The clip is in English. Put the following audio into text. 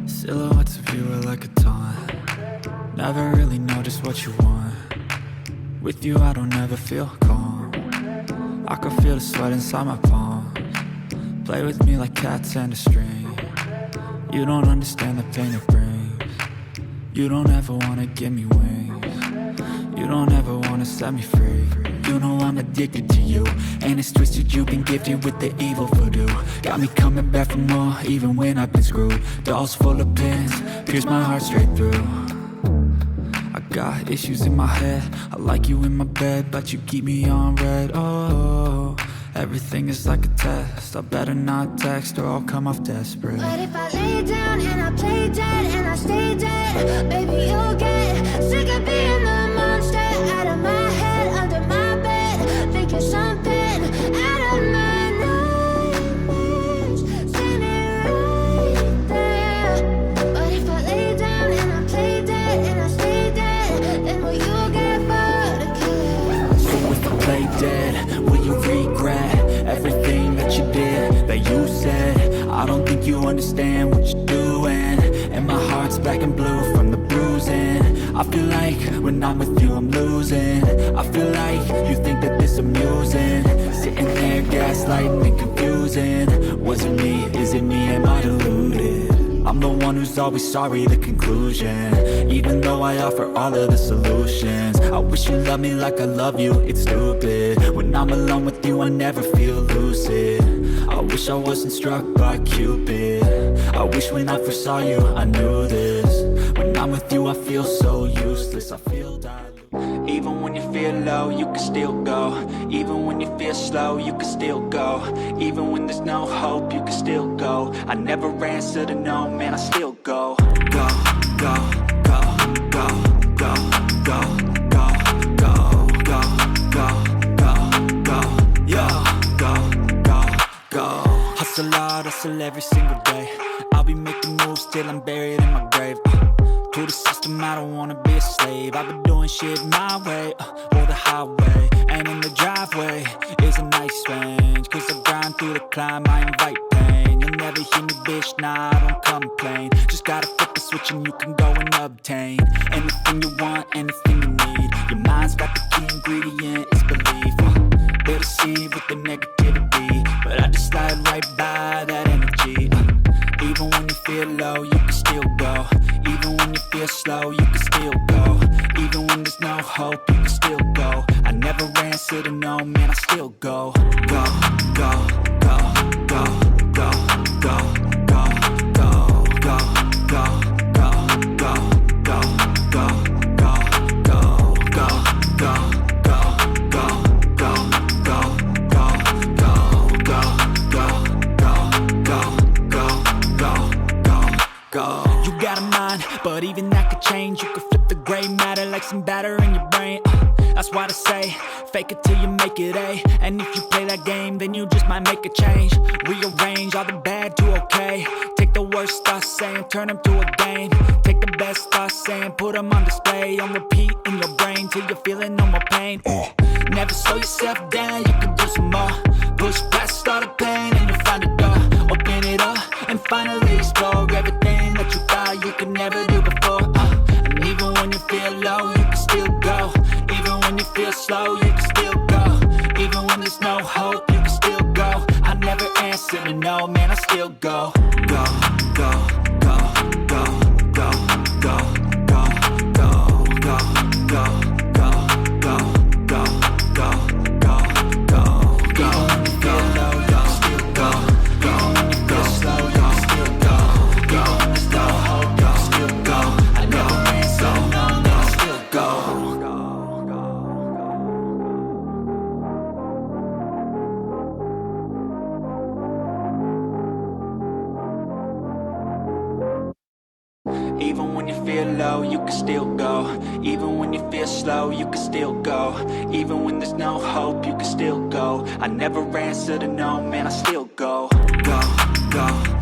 Silhouettes of you are like a taunt. Never really know just what you want. With you I don't ever feel calm. I can feel the sweat inside my palms. Play with me like cats and a string. You don't understand the pain it brings. You don't ever wanna give me wings. You don't ever wanna set me free. You know I'm addicted to you, and it's twisted, you've been gifted with the evil voodoo. Got me coming back for more, even when I've been screwed. Dolls full of pins, pierce my heart straight through. I got issues in my head, I like you in my bed, but you keep me on red. Oh, everything is like a test, I better not text or I'll come off desperate. But if I lay down and I play dead and I stay dead, baby you'll get sick of being the monster out of my head, under my bed. Think you're something out of my nightmares, standing right there. But if I lay down and I play dead and I stay dead, then will you get bored of killing? So if I play dead, will you regret everything that you did, that you said? I don't think you understand what you're doing, and my heart's black and blue from the bruising. I feel like when I'm with you I'm losing. I feel like you think that this amusing, sitting there gaslighting and confusing. Was it me? Is it me? Am I deluded? I'm the one who's always sorry, the conclusion, even though I offer all of the solutions. I wish you loved me like I love you, it's stupid. When I'm alone with you I never feel lucid. I wish I wasn't struck by Cupid. I wish when I first saw you I knew this. When I'm with you I feel so useless, I feel dilute. Even when you feel low, you can still go. Even when you feel slow, you can still go. Even when there's no hope, you can still go. I never answer to no, man, I still go. Go, go, go, go, go, go, go, go, go, go, go, go, yo, go, go, go. Hustle hard, hustle every single day. I'll be making moves till I'm buried in my grave. To the system, I don't wanna be a slave. I've been doing shit my way, or the highway. And in the driveway is a nice range, cause I grind through the climb, I invite pain. You'll never hear me, bitch, nah, I don't complain. Just gotta flip the switch and you can go and obtain anything you want, anything you need. Your mind's got the key ingredient, it's belief. They'll deceive with the negativity, but I just slide right by that energy. Even when you feel low, you can still go. Even when you feel slow, you can still go. Even when there's no hope, you can still go. I never answer to no, man, I still go. Go, go, go, go, go, go, go, go, go, go, go, go, go, go, go, go, go, go. You got a mind, but even that could change. You could flip the gray matter like some batter in your brain. That's why I say, fake it till you make it A. And if you play that game, then you just might make a change. Rearrange all the bad to okay. Take the worst thoughts saying, turn them to a game. Take the best thoughts saying, put them on display. On repeat in your brain till you're feeling no more pain. Never slow yourself down, you can do some more. Push past all the pain and you'll find a door. Open it up and finally explore everything that you thought you could never do before. And even when you feel low, you can still go. Even when you feel slow, you can still go. Even when there's no hope, you can still go. I never answer to no, man, I still go. Go, go, go, go, go, go, go, go, go, go, go, go, go, go, go, go. you feel low, you can still go. Even when you feel slow, you can still go. Even when there's no hope, you can still go. I never answer to no, man, I still go. Go, go.